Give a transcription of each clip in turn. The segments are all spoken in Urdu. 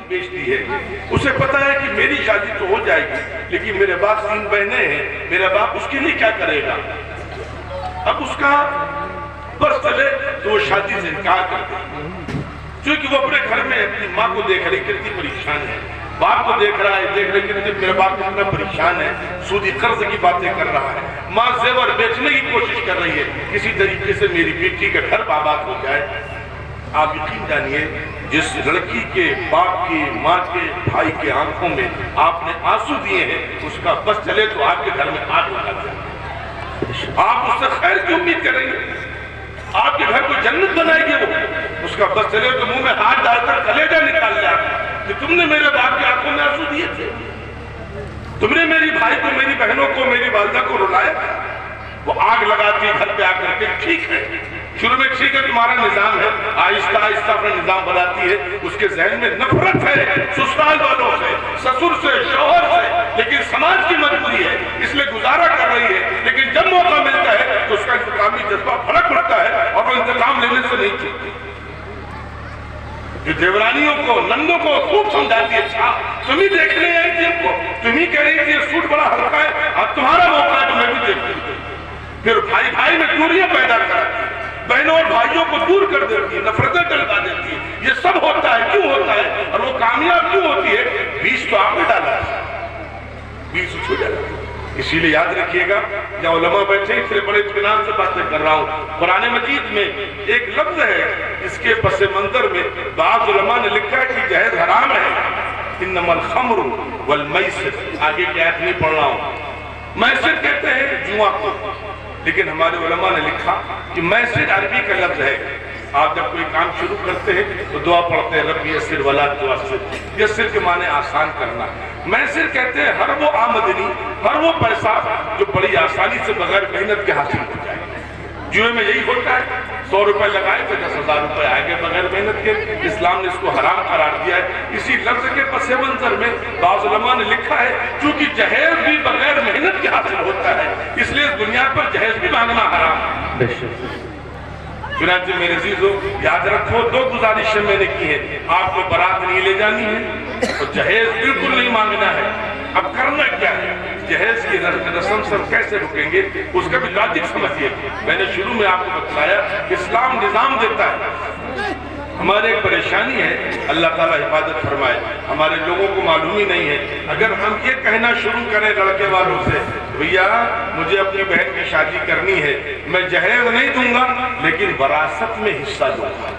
بیچ دی ہے. اسے پتا ہے کہ میری شادی تو ہو جائے گی لیکن میرے باپ 3 بہنیں ہیں, میرا باپ اس کے لیے کیا کرے گا. اب اس کا بس چلے تو وہ شادی سے انکار کر دے, کیونکہ وہ اپنے گھر میں اپنی ماں کو دیکھ رہی کتنی پریشان ہے, باپ کو دیکھ رہا ہے, دیکھ رہی کہ میرا باپ کتنا پریشان ہے, سودی قرض کی باتیں کر رہا ہے, ماں زیور بیچنے کی کوشش کر رہی ہے کسی طریقے سے میری بیٹی کا گھر آباد ہو جائے. آپ یقین جانیے جس لڑکی کے باپ کی, ماں کے, بھائی کے آنکھوں میں آپ نے آنسو دیے ہیں, اس کا بس چلے تو آپ کے گھر میں آگ لگا جائے. آپ اس سے خیر کی امید کریں گے, آپ کے گھر کو جنت بنائے گی وہ, اس کا بس چلے تو منہ میں ہاتھ ڈال کر کلیجہ نکال لیا کہ تم نے میرے باپ کی آنکھوں میں آنسو دیے تھے, تم نے میری بھائی کو, میری بہنوں کو, میری والدہ کو رلایا. وہ آگ لگاتی ہے گھر پہ آ کر کے, ٹھیک ہے شروع میں ٹھیک ہے تمہارا نظام ہے, آہستہ آہستہ اپنا نظام بناتی ہے. اس کے ذہن میں نفرت ہے سسرال والوں سے, سسر سے, شوہر سے, لیکن سماج کی مجبوری ہے اس لیے گزارا کر رہی ہے. لیکن جب موقع ملتا ہے تو اس کا انتقامی جذبہ بھڑک پڑتا ہے اور وہ انتقام لینے سے نہیں چوکتی. جو دیورانیوں کو, نندوں کو خوب سمجھاتی ہے, اچھا تمہیں دیکھنے آئی تھی, کو تمہیں کہہ رہی تھی یہ سوٹ بڑا ہلکا ہے, اب تمہارا موقع ہے تو میں بھی دیکھتی ہوں. پھر بھائی بھائی میں دوریاں پیدا کراتی ہے, بہنوں اور بھائیوں کو دور کر دیتی ہے, نفرتیں ڈلوا دیتی ہے. یہ سب ہوتا ہے, کیوں ہوتا ہے اور وہ کامیاب کیوں ہوتی ہے؟ بیج تو آپ نے ڈالا ہے, بیج چھو ڈالا. اسی لیے یاد رکھیے گا, جب علماء بیٹھے اس لیے بڑے اطمینان سے باتیں کر رہا ہوں. قرآن مجید میں ایک لفظ ہے, اس کے پس منظر میں بعض علماء نے لکھا ہے کہ جہیز حرام ہے. انما الخمر والمیسر, آگے کی آیت نہیں پڑھ رہا ہوں. میسر کہتے ہیں جوا کو, لیکن ہمارے علماء نے لکھا کہ میسر عربی کا لفظ ہے. آپ جب کوئی کام شروع کرتے ہیں تو دعا پڑھتے ہیں رب یسر ولا تعسر. یسر کے معنی آسان کرنا. میسر کہتے ہیں ہر وہ آمدنی, ہر وہ پیسہ جو بڑی آسانی سے بغیر محنت کے حاصل ہو جائے. جوئے میں یہی ہوتا ہے, 100 روپے لگائے تو 10,000 روپے آئے گے بغیر محنت کے. اسلام نے اس کو حرام قرار دیا ہے. اسی لفظ کے پس منظر میں بعض علماء نے لکھا ہے کیونکہ جہیز بھی بغیر محنت کے حاصل ہوتا ہے, اس لیے دنیا پر جہیز بھی مانگنا حرام ہے. چنانچہ میرے عزیزو یاد رکھو, 2 گزارشیں میں نے کی ہیں. آپ کو برات نہیں لے جانی ہے اور جہیز بالکل نہیں مانگنا ہے. اب کرنا کیا ہے, جہیز کی رسم سر کیسے رکیں گے اس کا بھی لاجک سمجھیے. میں نے شروع میں آپ کو بتلایا اسلام نظام دیتا ہے. ہمارے ایک پریشانی ہے, اللہ تعالیٰ حفاظت فرمائے, ہمارے لوگوں کو معلوم ہی نہیں ہے. اگر ہم یہ کہنا شروع کریں لڑکے والوں سے, بھیا مجھے اپنی بہن کی شادی کرنی ہے, میں جہیز نہیں دوں گا لیکن وراثت میں حصہ دوں گا,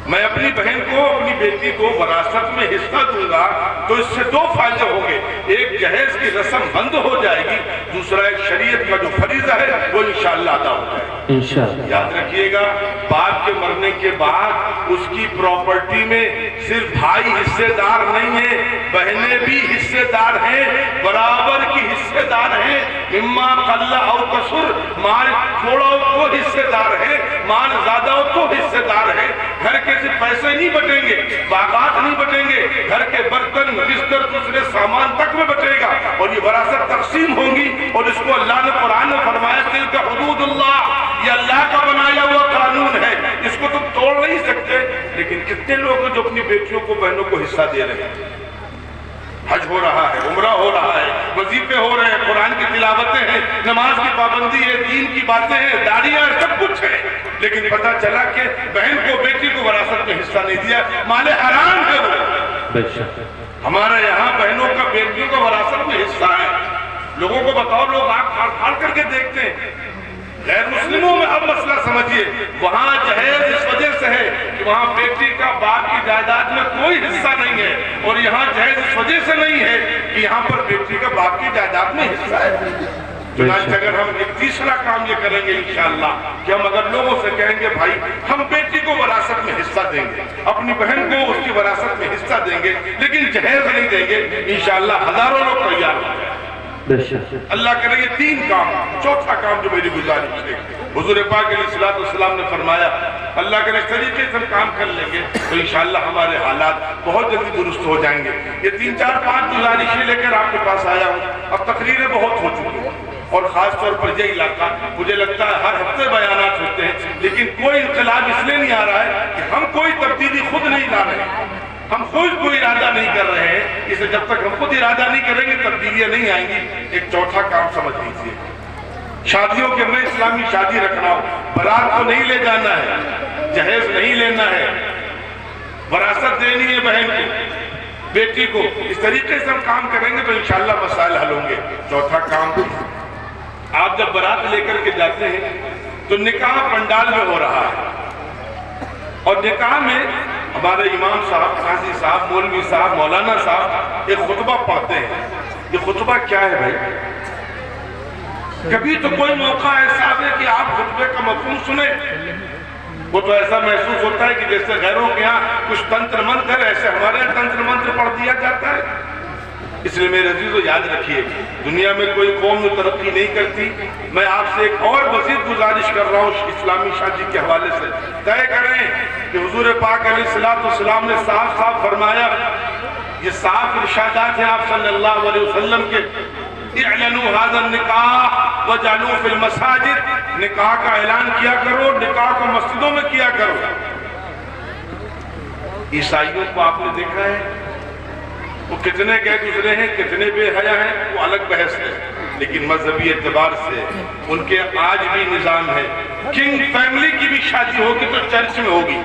میں اپنی بہن کو, اپنی بیٹی کو وراثت میں حصہ دوں گا, تو اس سے 2 فائدے ہوں گے. ایک جہیز کی رسم بند ہو جائے گی, دوسرا ایک شریعت کا جو فریضہ ہے وہ انشاءاللہ ادا ہو جائے گا انشاءاللہ. یاد رکھیے گا, باپ کے مرنے کے بعد اس کی پراپرٹی میں صرف بھائی حصے دار نہیں ہیں, بہنیں بھی حصے دار ہیں, برابر کی حصے دار ہیں. مما قل او کثر, مال تھوڑا ہو تو حصے دار ہے, مال زیادہ ہو تو حصے دار ہے. گھر کے صرف پیسے نہیں بٹیں گے, باغات نہیں بٹیں گے, گھر کے برتن, بستر, دوسرے سامان تک میں بٹے گا, اور یہ وراثت تقسیم ہوں گی. اور اس کو اللہ نے قرآن میں فرمایا تلک حدود اللہ, یہ اللہ کا بنایا ہوا قانون ہے, اس کو تم توڑ نہیں سکتے. لیکن کتنے لوگ ہیں جو اپنی بیٹیوں کو, بہنوں کو حصہ دے رہے ہیں. حج ہو رہا ہے, عمرہ ہو رہا ہے, وظیفے ہو رہے ہیں, قرآن کی تلاوتیں ہیں, نماز کی پابندی ہے, دین کی باتیں ہیں, داڑیاں, سب کچھ ہے, لیکن پتہ چلا کہ بہن کو, بیٹی کو وراثت میں حصہ نہیں دیا. مال حرام ہے وہ. ہمارے یہاں بہنوں کا, بیٹیوں کا وراثت میں حصہ ہے. لوگوں کو بتاؤ, لوگ آنکھ پھاڑ کر کے دیکھتے ہیں. غیر مسلموں میں اب مسئلہ سمجھیے, وہاں جہیز اس وجہ سے ہے کہ وہاں بیٹی کا باپ کی جائیداد میں کوئی حصہ نہیں ہے, اور یہاں جہیز اس وجہ سے نہیں ہے کہ یہاں پر بیٹی کا باپ کی جائیداد میں حصہ ہے. چنانچہ اگر ہم ایک تیسرا کام یہ کریں گے انشاءاللہ کہ ہم اگر لوگوں سے کہیں گے بھائی ہم بیٹی کو وراثت میں حصہ دیں گے, اپنی بہن کو اس کی وراثت میں حصہ دیں گے, لیکن جہیز نہیں دیں گے, انشاءاللہ ہزاروں لوگ تیار ہو جائیں. اللہ کرے یہ 3 کام. چوتھا کام جو میری گزارش ہے, حضور پاک علیہ السلام نے فرمایا اللہ کے اس طریقے سے ہم کام کر لیں گے تو انشاءاللہ ہمارے حالات بہت جلدی درست ہو جائیں گے. یہ 3 4 5 گزارشیں لے کر آپ کے پاس آیا ہوں. اب تقریریں بہت ہو چکی ہیں, اور خاص طور پر یہ علاقہ مجھے لگتا ہے ہر ہفتے بیانات ہوتے ہیں, لیکن کوئی انقلاب اس لیے نہیں آ رہا ہے کہ ہم کوئی تبدیلی خود نہیں لا رہے ہیں. ہم خود کوئی ارادہ نہیں کر رہے ہیں، اسے جب تک ہم خود ارادہ نہیں کریں گے تبدیلیاں نہیں آئیں گی۔ ایک چوتھا کام سمجھ لیجیے، شادیوں کے میں اسلامی شادی رکھنا ہو، برات کو نہیں لے جانا ہے، جہیز نہیں لینا ہے، وراثت دینی ہے بہن کو، بیٹی کو، اس طریقے سے ہم کام کریں گے تو انشاءاللہ مسائل حل ہوں گے۔ چوتھا کام، آپ جب برات لے کر کے جاتے ہیں تو نکاح پنڈال میں ہو رہا ہے، اور نکاح میں ہمارے امام صاحب، قاضی صاحب، مولوی صاحب، مولانا صاحب ایک خطبہ پڑھتے ہیں۔ یہ خطبہ کیا ہے بھائی؟ کبھی تو کوئی موقع ایسا ہے کہ آپ خطبے کا مفہوم سنیں؟ وہ تو ایسا محسوس ہوتا ہے کہ جیسے غیروں کے ہاں کچھ تنتر منتر، ایسے ہمارے یہاں تنتر منتر پڑھ دیا جاتا ہے۔ اس لیے میرے عزیزو یاد رکھیے، دنیا میں کوئی قوم ترقی نہیں کرتی۔ میں آپ سے ایک اور مزید گزارش کر رہا ہوں اسلامی شادی کے حوالے سے، طے کریں کہ حضور پاک علیہ السلام نے صاف صاف فرمایا، یہ صاف ارشادات ہیں آپ صلی اللہ علیہ وسلم کے، اعلنوا هذا النکاح وجعلوا فی المساجد، نکاح کا اعلان کیا کرو، نکاح کو مسجدوں میں کیا کرو۔ عیسائیوں کو آپ نے دیکھا ہے، وہ کتنے گئے گزرے ہیں، کتنے بے حیا ہیں، وہ الگ بحث ہے، لیکن مذہبی اعتبار سے ان کے آج بھی نظام ہے، کنگ فیملی کی بھی شادی ہوگی تو چرچ میں ہوگی،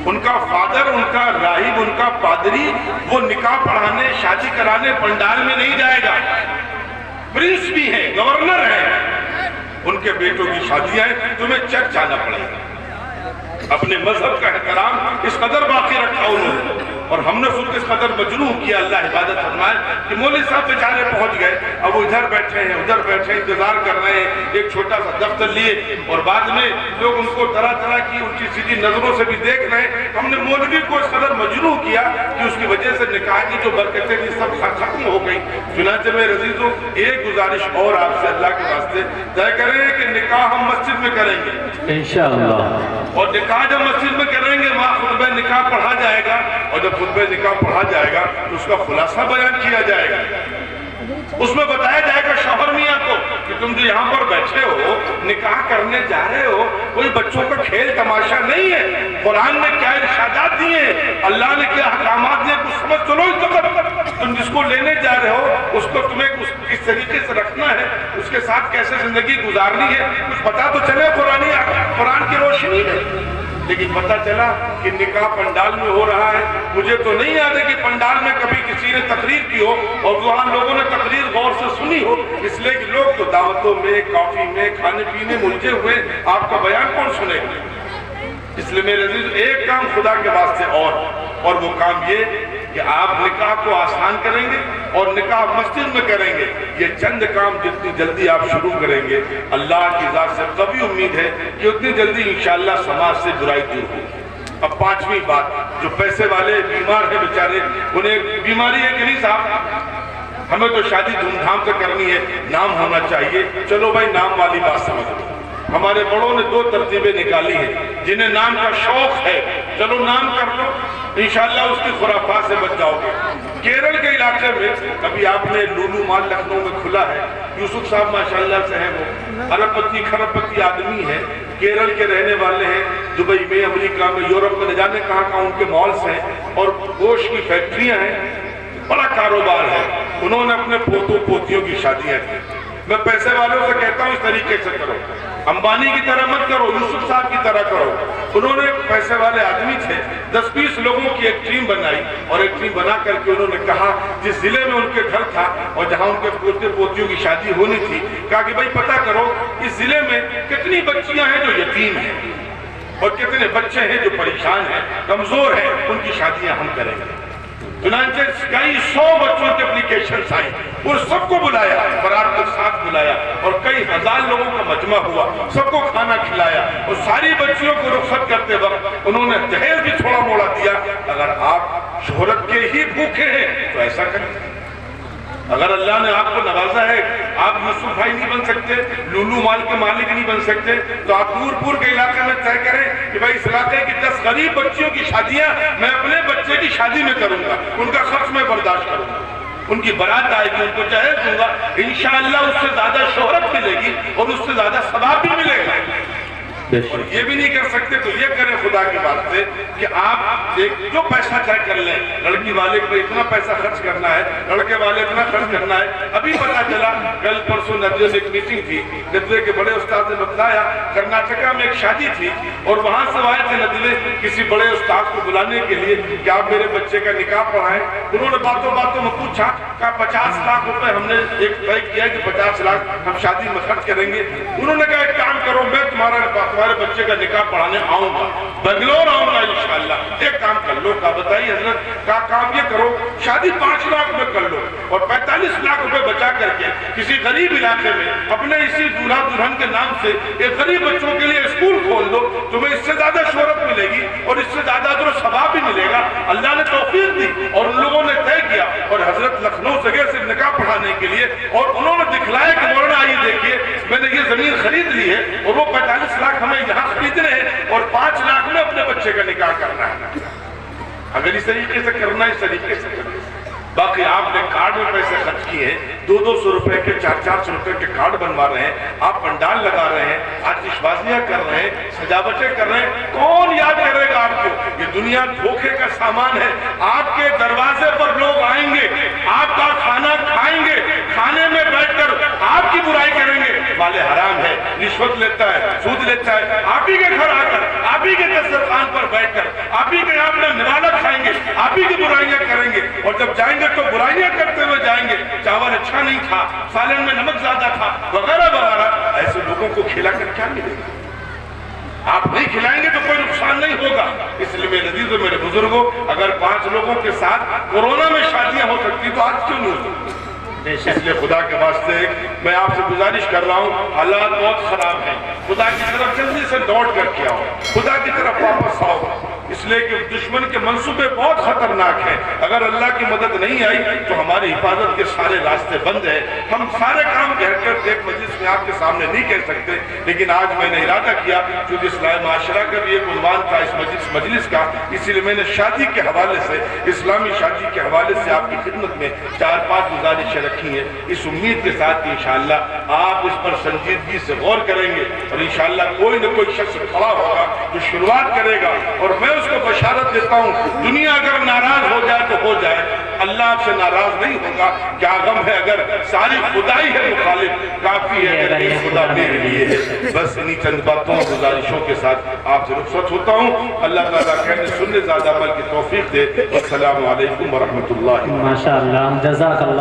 ان کا فادر، ان کا راہب، ان کا پادری وہ نکاح پڑھانے، شادی کرانے پنڈال میں نہیں جائے گا۔ پرنس بھی ہیں، گورنر ہیں، ان کے بیٹوں کی شادیاں ہیں، تمہیں چرچ جانا پڑے گا۔ اپنے مذہب کا احترام اس قدر باقی رکھا انہوں نے، اور ہم نے خود اس قدر مجروح کیا، اللہ حفاظت فرمائے، کہ مولوی صاحب بیچارے پہنچ گئے، اب وہ ادھر بیٹھے ہیں ادھر بیٹھے ہیں، انتظار کر رہے ہیں، ایک چھوٹا سا دفتر لیے، اور بعد میں لوگ ان کو طرح طرح کی الٹی سیدھی نظروں سے بھی دیکھ رہے ہیں۔ ہم نے مولوی کو اس قدر مجروح کیا کہ اس کی وجہ سے نکاح کی جو برکتیں تھیں سب ختم ہو گئی۔ چنانچہ میرے عزیزو ایک گزارش اور آپ سے اللہ کے واسطے، طے کریں کہ نکاح ہم مسجد میں کریں گے انشاءاللہ، اور نکاح جب مسجد میں کریں گے وہاں خطبہ نکاح پڑھا جائے گا، اور جب خطبہ نکاح پڑھا جائے گا تو اس کا خلاصہ بیان کیا جائے گا، اس میں بتایا جائے گا شوہر میاں کو کہ تم جو یہاں پر بیٹھے ہو، نکاح کرنے جا رہے ہو، کوئی بچوں کا کھیل تماشا نہیں ہے، قرآن نے کیا ارشادات دیے ہیں، اللہ نے کیا احکامات دیے، کچھ سمجھ چلو اس وقت تم جس کو لینے جا رہے ہو اس کو تمہیں کس طریقے سے رکھنا ہے، اس کے ساتھ کیسے زندگی گزارنی ہے، کچھ پتا تو چلے قرآن کی روشنی ہے۔ لیکن پتہ چلا کہ نکاح پنڈال میں ہو رہا ہے، مجھے تو نہیں یاد ہے کہ پنڈال میں کبھی کسی نے تقریر کی ہو اور وہاں لوگوں نے تقریر غور سے سنی ہو، اس لیے کہ لوگ تو دعوتوں میں، کافی میں، کھانے پینے ملجے ہوئے، آپ کا بیان کون سنے گا؟ اس لیے میرے عزیز ایک کام خدا کے واسطے اور وہ کام یہ کہ آپ نکاح کو آسان کریں گے اور نکاح مسجد میں کریں گے۔ یہ چند کام جتنی جلدی آپ شروع کریں گے، اللہ کی ذات سے قوی امید ہے کہ اتنی جلدی انشاءاللہ سماج سے برائی دور ہوگی۔ اب پانچویں بات، جو پیسے والے بیمار ہیں بیچارے، انہیں بیماری ہے کہ نہیں صاحب، ہمیں تو شادی دھوم دھام سے کرنی ہے، نام ہونا چاہیے، چلو بھائی نام والی بات سمجھ لو۔ ہمارے بڑوں نے دو ترتیبیں نکالی ہیں، جنہیں نام کا شوق ہے چلو نام کر لو، انشاءاللہ اس کی خرافات سے بچ جاؤ گے۔ کیرل کے علاقے میں ابھی آپ نے لولو مال لکھنؤ میں کھلا ہے، یوسف صاحب ماشاءاللہ سے ہیں، وہ ارب پتی کھرب پتی آدمی ہیں، کیرل کے رہنے والے ہیں، دبئی میں، امریکہ میں، یورپ میں، نہ جانے کہاں کہاں ان کے مالز ہیں اور گوشت کی فیکٹریاں ہیں، بڑا کاروبار ہے۔ انہوں نے اپنے پوتوں پوتیوں کی شادیاں کی۔ میں پیسے والوں سے کہتا ہوں اس طریقے سے کرو، امبانی کی طرح مت کرو، یوسف صاحب کی طرح کرو۔ انہوں نے پیسے والے آدمی تھے، 10-20 لوگوں کی ایک ٹیم بنائی، اور ایک ٹیم بنا کر کے انہوں نے کہا جس ضلع میں ان کے گھر تھا اور جہاں ان کے پوتے پوتیوں کی شادی ہونی تھی، کہا کہ بھائی پتہ کرو اس ضلع میں کتنی بچیاں ہیں جو یتیم ہیں اور کتنے بچے ہیں جو پریشان ہیں، کمزور ہیں، ان کی شادیاں ہم کریں گے۔ چنانچہ کئی 100 بچوں کی اپلیکیشنز آئی، اور سب کو بلایا، برات کے ساتھ بلایا، اور کئی ہزار لوگوں کا مجمع ہوا، سب کو کھانا کھلایا، اور ساری بچیوں کو رخصت کرتے وقت انہوں نے جہیز بھی تھوڑا موڑا دیا۔ اگر آپ شہرت کے ہی بھوکے ہیں تو ایسا کریں، اگر اللہ نے آپ کو نوازا ہے، آپ یوسف بھائی نہیں بن سکتے، لولو مال کے مالک نہیں بن سکتے، تو آپ دور پور کے علاقے میں طے کریں کہ بھائی اس علاقے کی 10 غریب بچیوں کی شادیاں میں اپنے بچے کی شادی میں کروں گا، ان کا خرچ میں برداشت کروں گا، ان کی برات آئے گی، ان کو جہیز دوں گا، انشاءاللہ اس سے زیادہ شہرت ملے گی اور اس سے زیادہ ثواب بھی ملے گا۔ اور یہ بھی نہیں کر سکتے تو یہ کریں خدا کی بات سے کہ آپ ایک جو پیسہ چاہے کر لیں، لڑکی والے کو اتنا پیسہ خرچ کرنا ہے، لڑکے والے اتنا خرچ کرنا ہے۔ ابھی پتا چلا کل پرسوں ندوے میں ایک میٹنگ تھی، ندوے کے بڑے استاد نے بتایا کرناٹکا میں ایک شادی تھی اور وہاں سے آئے تھے ندوے کسی بڑے استاد کو بلانے کے لیے کہ آپ میرے بچے کا نکاح پڑھائیں۔ انہوں نے باتوں باتوں میں پوچھا کہ 50 لاکھ روپے ہم نے ایک طے کیا کہ 50 لاکھ ہم شادی میں خرچ کریں گے۔ انہوں نے کہا ایک کام کرو، میں تمہارے بچے کا نکاح پڑھانے آؤں گا، بنگلور آؤں گا انشاءاللہ، ایک کام کر لو۔ کہا بتائیے حضرت؟ کہا کام یہ کرو شادی 5 لاکھ روپے کر لو اور 45 لاکھ روپے بچا کر کے کسی غریب علاقے میں اپنے اسی دولہا دلہن کے نام سے ایک غریب بچوں کے لیے اسکول کھول دو، تمہیں اس سے زیادہ شہرت ملے گی اور اس سے زیادہ اجر و ثواب بھی ملے گا۔ اللہ نے توفیق دی اور ان لوگوں نے طے کیا اور حضرت لکھنؤ سے گئے صرف نکاح پڑھانے کے لیے اور انہوں نے دکھلایا کہ مولانا آئیے دیکھیے میں نے یہ زمین خرید لی ہے اور وہ 45 لاکھ ہمیں یہاں خریدنے ہیں اور 5 لاکھ میں اپنے بچے کا نکاح کرنا ہے۔ اگر اس طریقے سے کرنا اس طریقے سے کرنا۔ باقی آپ نے کارڈ میں پیسے خرچ کیے ہیں، 200 روپے کے 400 روپے کے کارڈ بنوا رہے ہیں، آپ پنڈال لگا رہے ہیں، آتش بازیاں کر رہے ہیں، سجاوٹیں کر رہے ہیں، کون یاد کرے گا آپ کو؟ یہ دنیا دھوکے کا سامان ہے۔ آپ کے دروازے پر لوگ آئیں گے، آپ کا کھانا کھائیں گے، کھانے میں بیٹھ کر آپ کی برائی کریں گے، والے حرام ہے، رشوت لیتا ہے، سود لیتا ہے، آپ ہی کے گھر آ کر آپ ہی کے دسترخوان پر بیٹھ کر آپ ہی کے اپنا نوالا کھائیں گے، آپ ہی کی برائیاں کریں گے اور جب جائیں گے تو برائیاں کرتے ہوئے جائیں گے، چاول اچھا نہیں تھا، سالن میں نمک زیادہ تھا وغیرہ وغیرہ۔ ایسے لوگوں کو کھلا کر کیا ملے گا؟ آپ نہیں کھلائیں گے تو کوئی نقصان نہیں ہوگا۔ اس لیے میرے عزیزوں میرے بزرگوں، اگر 5 لوگوں کے ساتھ کورونا میں شادیاں ہو سکتی تو آج کیوں نہیں ہو سکتی؟ اس لیے خدا کے واسطے میں آپ سے گزارش کر رہا ہوں، حالات بہت خراب ہیں، خدا کی طرف جلدی سے لوٹ کر کے آؤ، خدا کی طرف واپس آؤ، اس لیے کہ دشمن کے منصوبے بہت خطرناک ہیں۔ اگر اللہ کی مدد نہیں آئی تو ہماری حفاظت کے سارے راستے بند ہیں۔ ہم سارے کام کہہ کر ایک مجلس میں آپ کے سامنے نہیں کہہ سکتے، لیکن آج میں نے ارادہ کیا چونکہ اصلاح معاشرہ کا بھی ایک عنوان تھا اس مجلس کا، اسی لیے میں نے شادی کے حوالے سے، اسلامی شادی کے حوالے سے آپ کی خدمت میں 4-5 گزارشیں رکھی ہیں، اس امید کے ساتھ کہ انشاءاللہ آپ اس پر سنجیدگی سے غور کریں گے اور انشاءاللہ کوئی نہ کوئی شخص کھڑا ہوگا جو شروعات کرے گا اور میں اس کو بشارت دیتا ہوں دنیا اگر ناراض ہو جائے تو ہو جائے، اللہ آپ سے ناراض نہیں ہوگا۔ کیا غم ہے اگر ساری خدائی ہے مخالف، کافی ہے اگر یہ خدا میرے لیے ہے۔ بس انہی چند باتوں اور گزارشوں کے ساتھ آپ سے رخصت ہوتا ہوں۔ اللہ تعالیٰ کہنے سننے زیادہ عمل کی توفیق دے۔ السلام علیکم ورحمۃ اللہ۔ ماشاءاللہ، جزاک اللہ۔